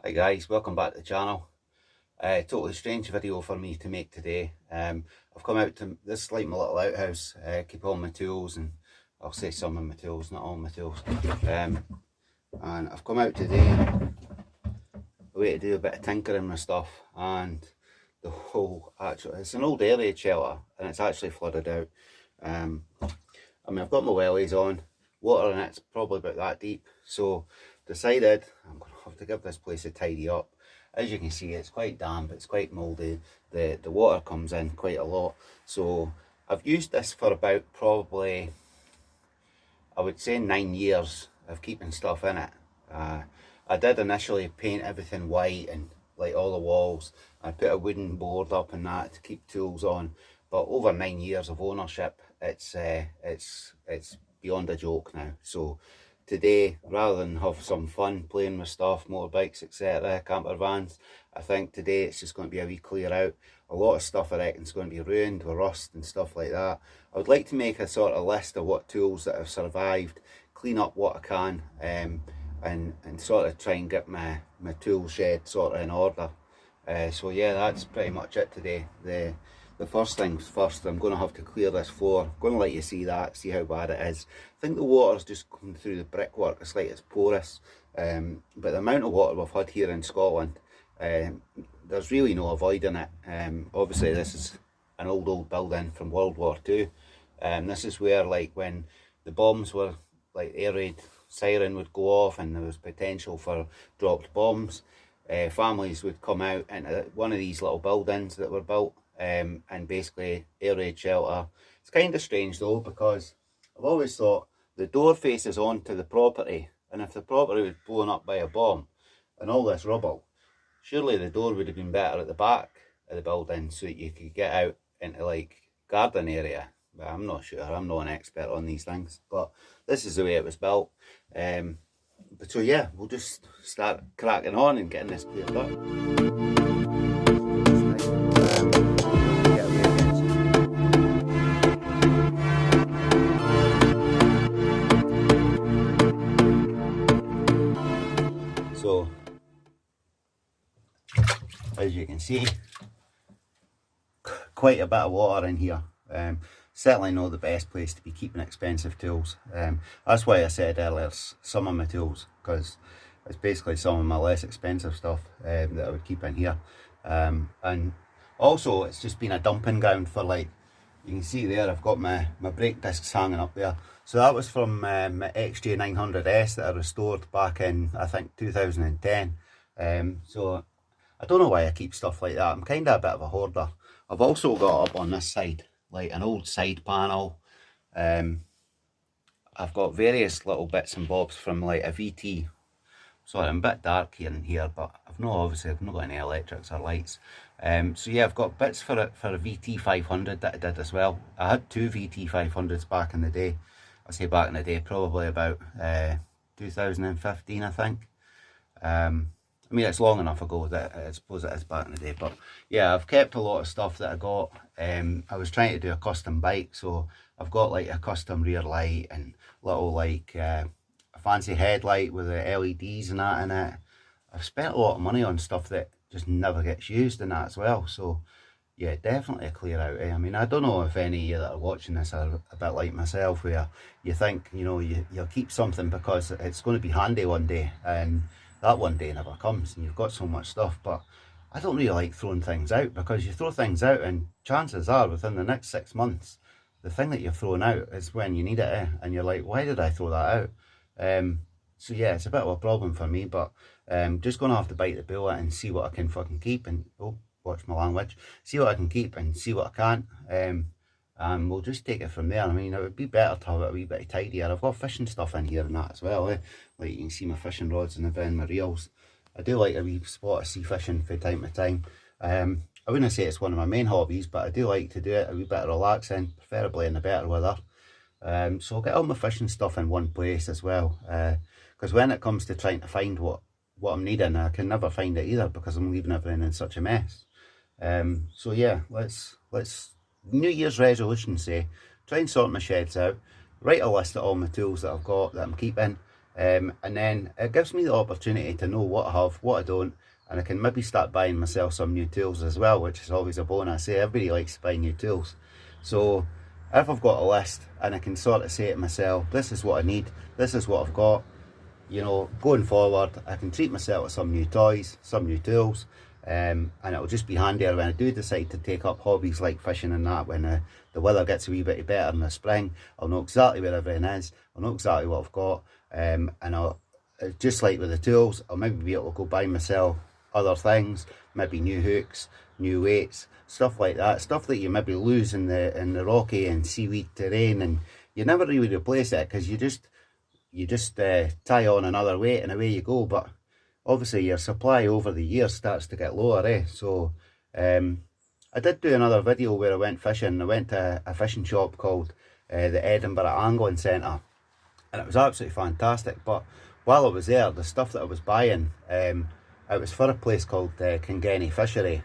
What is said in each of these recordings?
Hi guys, welcome back to the channel. Totally strange video for me to make today. I've come out to this is like my little outhouse, keep all my tools, and I'll say some of my tools, not all my tools. And I've come out today a way to do a bit of tinkering with stuff, and the whole it's an old air raid shelter and it's actually flooded out. I mean, I've got my wellies on, water in it's probably about that deep, so decided I'm going to have to give this place a tidy up. As you can see, it's quite damp, it's quite mouldy, the water comes in quite a lot, so I've used this for about probably, I would say, 9 years of keeping stuff in it. I did initially paint everything white and like all the walls. I put a wooden board up and that to keep tools on, but over 9 years of ownership, it's beyond a joke now. So today, rather than have some fun playing with stuff, motorbikes, etc., camper vans, I think today it's just going to be a wee clear out. A lot of stuff I reckon is going to be ruined with rust and stuff like that. I would like to make a sort of list of what tools that have survived, clean up what I can, and sort of try and get my tool shed sort of in order. So yeah, that's pretty much it today. The first things first, I'm going to have to clear this floor. I'm going to let you see that, see how bad it is. I think the water's just coming through the brickwork. It's like it's porous. But the amount of water we've had here in Scotland, there's really no avoiding it. Obviously this is an old building from World War II. This is where, like, when the bombs were, like, air raid siren would go off and there was potential for dropped bombs, families would come out into one of these little buildings that were built, and basically air raid shelter. It's kind of strange though, because I've always thought the door faces onto the property, and if the property was blown up by a bomb and all this rubble, surely the door would have been better at the back of the building so that you could get out into like garden area. But I'm not sure, I'm not an expert on these things, but this is the way it was built. But so yeah, we'll just start cracking on and getting this cleared up. So, as you can see, quite a bit of water in here. Certainly not the best place to be keeping expensive tools. That's why I said earlier some of my tools, because it's basically some of my less expensive stuff that I would keep in here. And also it's just been a dumping ground for, like, you can see there I've got my brake discs hanging up there. So that was from my XJ900S that I restored back in, I think, 2010. So I don't know why I keep stuff like that. I'm kind of a bit of a hoarder. I've also got up on this side, like, an old side panel. I've got various little bits and bobs from, like, a VT. Sorry, I'm a bit dark here and here, but I've not got any electrics or lights. So yeah, I've got bits for a VT 500 that I did as well. I had two VT 500s back in the day. I say back in the day, probably about 2015, I think. I mean, it's long enough ago that I suppose it is back in the day, but yeah, I've kept a lot of stuff that I got. I was trying to do a custom bike, so I've got like a custom rear light and little, like, a fancy headlight with the LEDs and that in it. I've spent a lot of money on stuff that just never gets used and that as well. So yeah, definitely a clear out. I mean, I don't know if any of you that are watching this are a bit like myself, where you think, you know, you'll keep something because it's going to be handy one day, and that one day never comes and you've got so much stuff. But I don't really like throwing things out, because you throw things out and chances are within the next 6 months, the thing that you're throwing out is when you need it, and you're like, why did I throw that out? So yeah, it's a bit of a problem for me, but just going to have to bite the bullet and see what I can fucking keep, and watch my language, see what I can keep and see what I can't, and we'll just take it from there. I mean, it would be better to have it a wee bit tidier. I've got fishing stuff in here and that as well, like you can see my fishing rods and my reels. I do like a wee spot of sea fishing from time to time. I wouldn't say it's one of my main hobbies, but I do like to do it a wee bit relaxing, preferably in the better weather. So I'll get all my fishing stuff in one place as well, because when it comes to trying to find what I'm needing, I can never find it either, because I'm leaving everything in such a mess. So yeah, let's New Year's resolution say, try and sort my sheds out, write a list of all my tools that I've got that I'm keeping, and then it gives me the opportunity to know what I have, what I don't, and I can maybe start buying myself some new tools as well, which is always a bonus. Everybody likes to buy new tools. So if I've got a list and I can sort of say to myself, this is what I need, this is what I've got, you know, going forward, I can treat myself with some new toys, some new tools, and it'll just be handier when I do decide to take up hobbies like fishing and that. When the weather gets a wee bit better in the spring, I'll know exactly where everything is, I'll know exactly what I've got, and I'll, just like with the tools, I'll maybe be able to go buy myself other things, maybe new hooks, new weights, stuff like that, stuff that you maybe lose in the rocky and seaweed terrain, and you never really replace it because you just tie on another weight and away you go. But obviously your supply over the years starts to get lower, so I did do another video where I went fishing. I went to a fishing shop called the Edinburgh Angling Centre, and it was absolutely fantastic. But while I was there, the stuff that I was buying, it was for a place called Kingenny Fishery,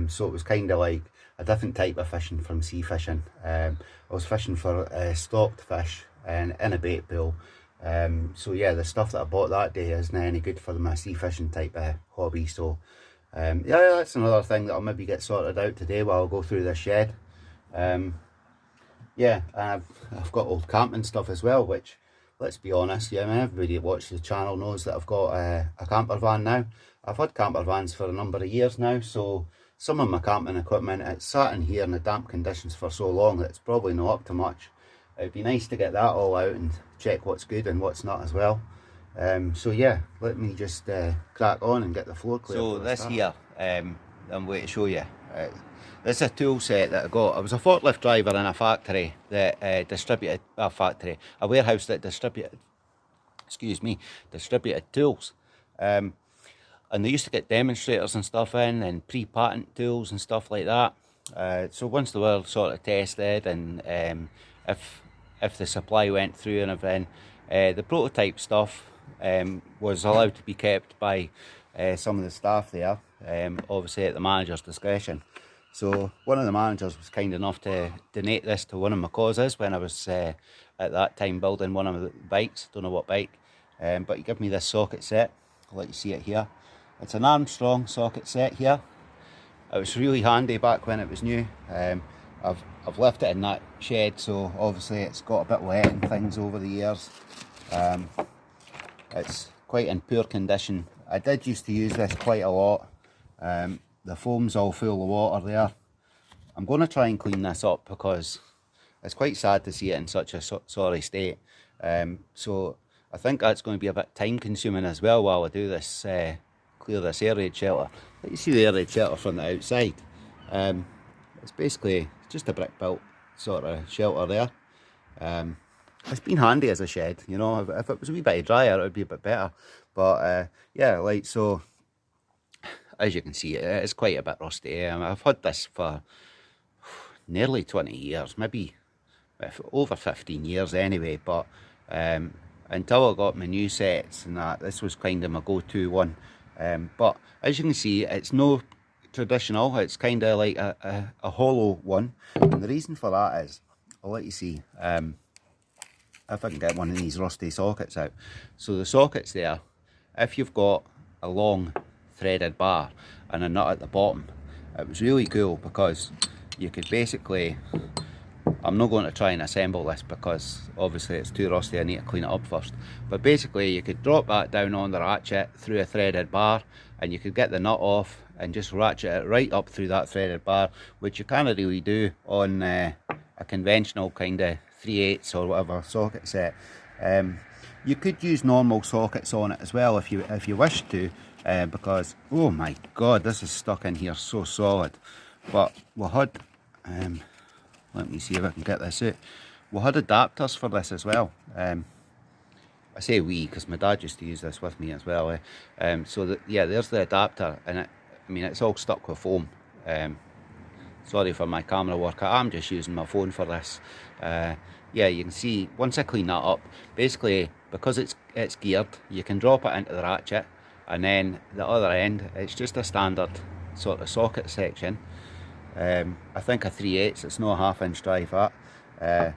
so it was kind of like a different type of fishing from sea fishing. I was fishing for stocked fish and in a bait pool. So yeah, the stuff that I bought that day isn't any good for my sea fishing type of hobby. So yeah, that's another thing that I'll maybe get sorted out today while I go through this shed. Yeah, I've got old camping stuff as well, which, let's be honest, yeah, I mean, everybody that watches the channel knows that I've got a camper van now. I've had camper vans for a number of years now, so some of my camping equipment, it's sat in here in the damp conditions for so long that it's probably not up to much. It'd be nice to get that all out and check what's good and what's not as well. So yeah, let me just crack on and get the floor clear. So this here, I'm going to show you. This is a tool set that I got. I was a forklift driver in a factory that distributed, a warehouse that distributed tools. And they used to get demonstrators and stuff in, and pre-patent tools and stuff like that. So once they were sort of tested, and if the supply went through and everything, the prototype stuff was allowed to be kept by some of the staff there, obviously at the manager's discretion. So one of the managers was kind enough to donate this to one of my causes when I was at that time building one of the bikes. Don't know what bike, but he gave me this socket set. I'll let you see it here. It's an Armstrong socket set here. It was really handy back when it was new. I've left it in that shed, so obviously it's got a bit wet and things over the years. It's quite in poor condition. I did used to use this quite a lot. The foam's all full of water there. I'm going to try and clean this up because it's quite sad to see it in such a sorry state. So I think that's going to be a bit time consuming as well while I do this, clear this air raid shelter. Let you see the air raid shelter from the outside. It's basically just a brick built sort of shelter there. It's been handy as a shed, you know. If it was a wee bit drier, it would be a bit better. But yeah, like, so as you can see, it's quite a bit rusty. I've had this for nearly 20 years, maybe over 15 years anyway. But until I got my new sets and that, this was kind of my go-to one. But as you can see, it's no traditional, it's kind of like a hollow one. And the reason for that is, I'll let you see if I can get one of these rusty sockets out. So the sockets there, if you've got a long threaded bar and a nut at the bottom, it was really cool because you could basically, I'm not going to try and assemble this because obviously it's too rusty, I need to clean it up first, but basically you could drop that down on the ratchet through a threaded bar, and you could get the nut off and just ratchet it right up through that threaded bar, which you can't really do on a conventional kind of 3/8 or whatever socket set. You could use normal sockets on it as well if you wish to, because oh my god, this is stuck in here so solid. But we had let me see if I can get this out. We had adapters for this as well. I say we because my dad used to use this with me as well. So yeah, there's the adapter, and I mean, it's all stuck with foam. Sorry for my camera work, I'm just using my phone for this. Yeah, you can see once I clean that up, basically because it's geared, you can drop it into the ratchet, and then the other end, it's just a standard sort of socket section. I think a 3/8, it's not a 1/2 inch drive that.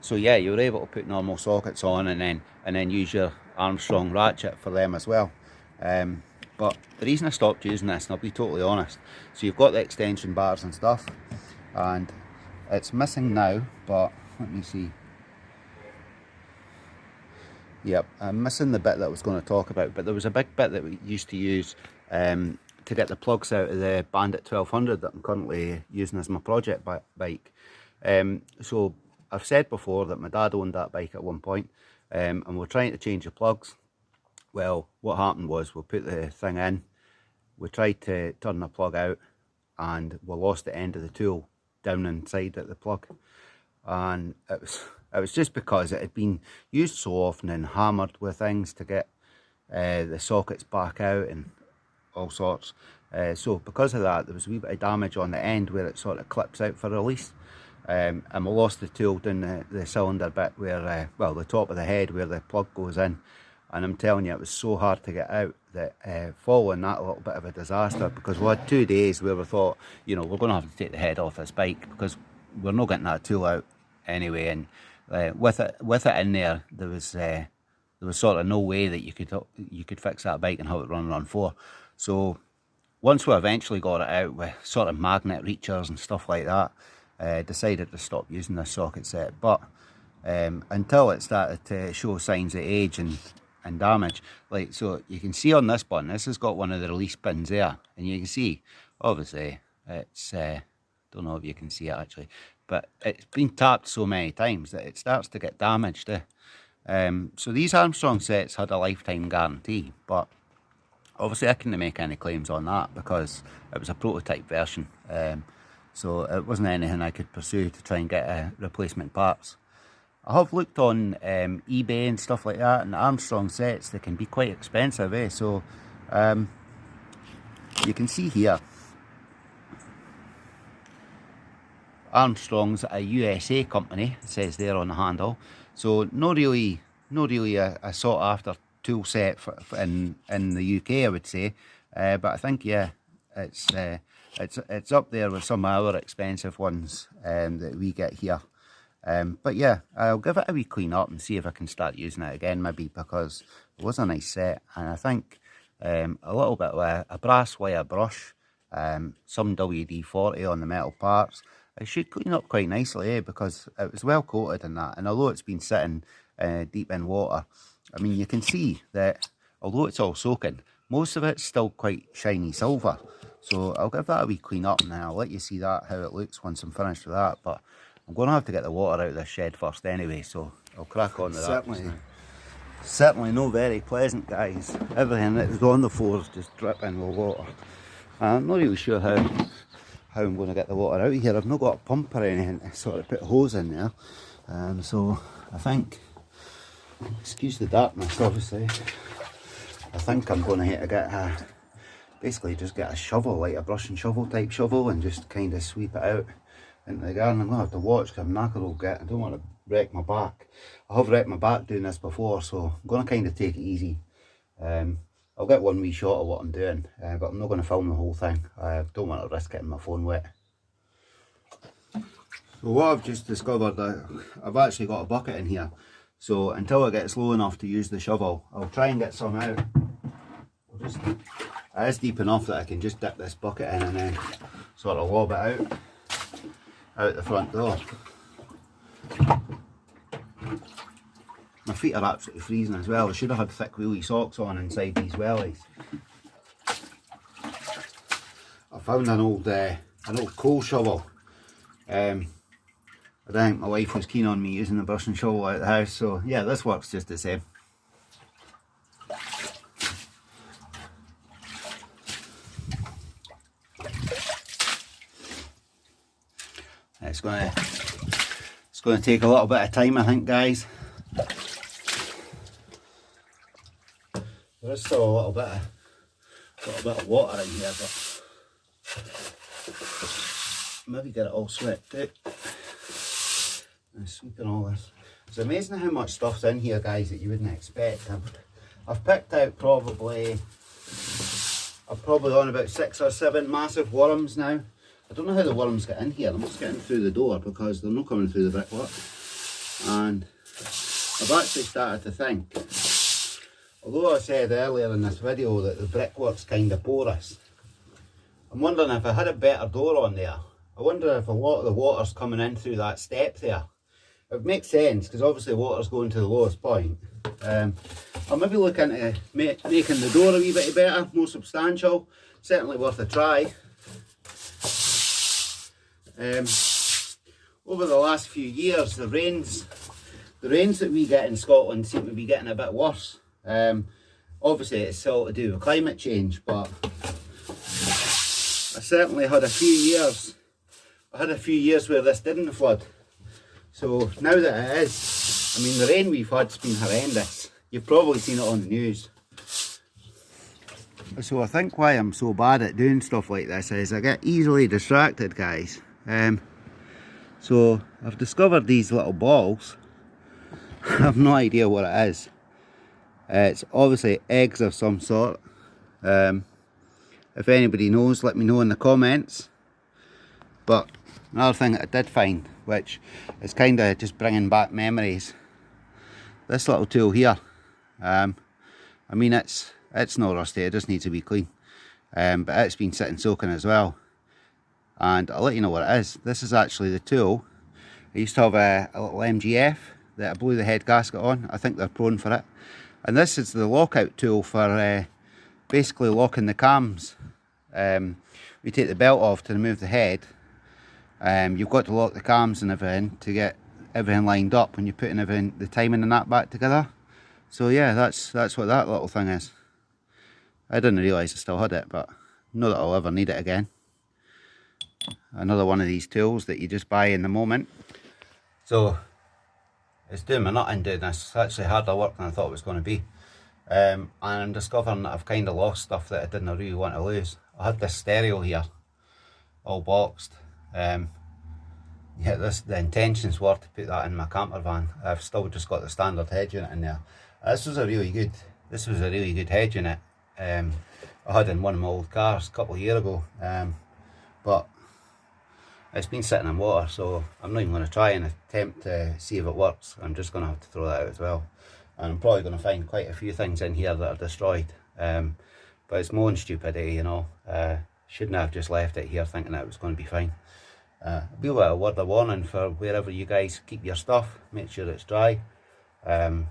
So yeah, you're able to put normal sockets on and then use your Armstrong ratchet for them as well. But the reason I stopped using this, and I'll be totally honest, so you've got the extension bars and stuff, and it's missing now, but let me see. Yep, I'm missing the bit that I was going to talk about, but there was a big bit that we used to use to get the plugs out of the Bandit 1200 that I'm currently using as my project bike. So I've said before that my dad owned that bike at one point, and we're trying to change the plugs. Well, what happened was we put the thing in, we tried to turn the plug out, and we lost the end of the tool down inside at the plug. And it was just because it had been used so often and hammered with things to get the sockets back out and all sorts. So because of that, there was a wee bit of damage on the end where it sort of clips out for release. And we lost the tool down the cylinder bit where, well, the top of the head where the plug goes in. And I'm telling you, it was so hard to get out that following that, a little bit of a disaster, because we had 2 days where we thought, you know, we're going to have to take the head off this bike because we're not getting that tool out anyway. And with it in there, there was sort of no way that you could fix that bike and have it run 4. So once we eventually got it out with sort of magnet reachers and stuff like that, decided to stop using this socket set. But until it started to show signs of age and damage, like, so you can see on this button, this has got one of the release pins there, and you can see obviously it's don't know if you can see it actually, but it's been tapped so many times that it starts to get damaged. So these Armstrong sets had a lifetime guarantee, but obviously I couldn't make any claims on that because it was a prototype version, so it wasn't anything I could pursue to try and get replacement parts. I have looked on eBay and stuff like that, and Armstrong sets, they can be quite expensive, so you can see here, Armstrong's a USA company, it says there on the handle, so not really a sought after tool set in the UK, I would say, but I think, yeah, it's up there with some of our expensive ones that we get here. But yeah, I'll give it a wee clean up and see if I can start using it again, maybe, because it was a nice set, and I think a little bit of a brass wire brush, some WD-40 on the metal parts, it should clean up quite nicely, because it was well coated in that, and although it's been sitting deep in water, I mean, you can see that although it's all soaking, most of it's still quite shiny silver. So I'll give that a wee clean up, and then I'll let you see that, how it looks once I'm finished with that. But I'm going to have to get the water out of this shed first anyway, so I'll crack on with that. Certainly no very pleasant, guys. Everything that was on the floor is just dripping with water. I'm not really sure how I'm going to get the water out of here. I've not got a pump or anything to sort of put a hose in there. So I think, excuse the darkness obviously, I think I'm going to have to get basically just get a shovel, like a brush and shovel type shovel, and just kind of sweep it out into the garden. I'm going to have to watch because I'm knackered old git. I don't want to wreck my back. I have wrecked my back doing this before, so I'm going to kind of take it easy. I'll get one wee shot of what I'm doing, but I'm not going to film the whole thing. I don't want to risk getting my phone wet. So what I've just discovered, I've actually got a bucket in here. So until it gets low enough to use the shovel, I'll try and get some out. It is deep enough that I can just dip this bucket in and then sort of lob it out the front door. My feet are absolutely freezing as well. I should have had thick wheelie socks on inside these wellies. I found an old coal shovel. I don't think my wife was keen on me using the brush and shovel out of the house, so yeah, this works just the same. It's going to take a little bit of time, I think, guys. There is still a little bit of water in here, but maybe get it all swept out. And sweeping all this. It's amazing how much stuff's in here, guys, that you wouldn't expect. I've picked out probably on about 6 or 7 massive worms now. I don't know how the worms get in here. They must get in through the door because they're not coming through the brickwork. And I've actually started to think although I said earlier in this video that the brickwork's kind of porous, I'm wondering if I had a better door on there. I wonder if a lot of the water's coming in through that step there. It makes sense because obviously water's going to the lowest point. I'll maybe look into making the door a wee bit better, more substantial. Certainly worth a try. Over the last few years, the rains that we get in Scotland seem to be getting a bit worse. Obviously it's all to do with climate change, but I certainly had a few years where this didn't flood. So now that it is, I mean, the rain we've had's been horrendous. You've probably seen it on the news. So I think why I'm so bad at doing stuff like this is I get easily distracted, guys. So I've discovered these little balls. I have no idea what it is. It's obviously eggs of some sort. If anybody knows, let me know in the comments. But another thing that I did find, which is kind of just bringing back memories, this little tool here. I mean, it's not rusty, it just needs to be clean. But it's been sitting soaking as well. And I'll let you know what it is. This is actually the tool. I used to have a little MGF that I blew the head gasket on. I think they're prone for it. And this is the lockout tool for basically locking the cams. We take the belt off to remove the head. You've got to lock the cams and everything to get everything lined up when you're putting everything, the timing and that back together. So yeah, that's what that little thing is. I didn't realise I still had it, but not that I'll ever need it again. Another one of these tools that you just buy in the moment. So it's doing my nutting doing this. It's actually harder work than I thought it was going to be. And I'm discovering that I've kind of lost stuff that I didn't really want to lose. I had this stereo here, all boxed. Yeah, the intentions were to put that in my camper van. I've still just got the standard head unit in there. This was a really good head unit. I had in one of my old cars a couple of years ago, but it's been sitting in water, so I'm not even going to try and attempt to see if it works. I'm just going to have to throw that out as well. And I'm probably going to find quite a few things in here that are destroyed. But it's my own stupidity, you know. Shouldn't have just left it here thinking that it was going to be fine. Be a word of warning for wherever you guys keep your stuff. Make sure it's dry. It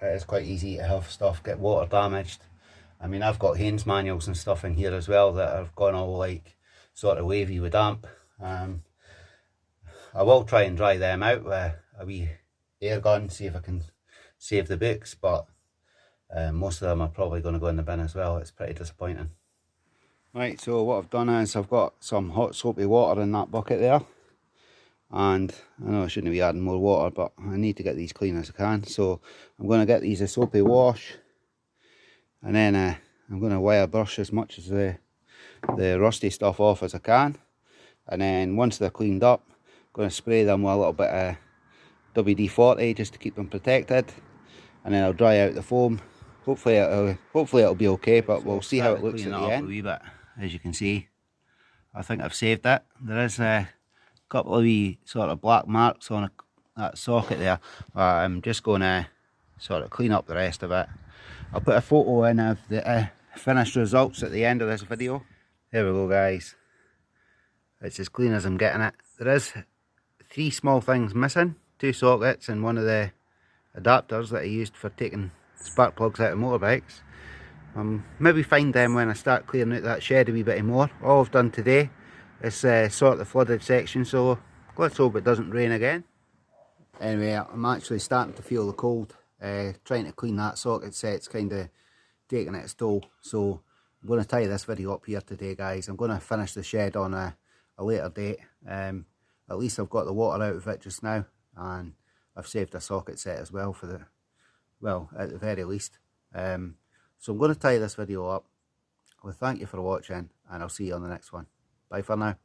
is quite easy to have stuff get water damaged. I mean, I've got Haynes manuals and stuff in here as well that have gone all like sort of wavy with damp. I will try and dry them out with a wee air gun, see if I can save the books, but most of them are probably going to go in the bin as well. It's pretty disappointing. Right, so what I've done is I've got some hot soapy water in that bucket there, and I know I shouldn't be adding more water, but I need to get these clean as I can. So I'm going to get these a soapy wash, and then I'm going to wire brush as much as the rusty stuff off as I can. And then once they're cleaned up, I'm going to spray them with a little bit of WD-40 just to keep them protected, and then I'll dry out the foam. Hopefully it'll be okay, but we'll see how it looks at the end. A wee bit, as you can see, I think I've saved it. There is a couple of wee sort of black marks on that socket there. I'm just going to sort of clean up the rest of it. I'll put a photo in of the finished results at the end of this video. There we go, guys. It's as clean as I'm getting it. There is 3 small things missing, 2 sockets and one of the adapters that I used for taking spark plugs out of motorbikes. Maybe find them when I start clearing out that shed a wee bit more. All I've done today is sort the flooded section, so let's hope it doesn't rain again. Anyway, I'm actually starting to feel the cold. Trying to clean that socket set's kind of taking its toll, so I'm going to tie this video up here today, guys. I'm going to finish the shed on a later date. At least I've got the water out of it just now, and I've saved a socket set as well for the, well, at the very least. So I'm going to tie this video up. Well, thank you for watching, and I'll see you on the next one. Bye for now.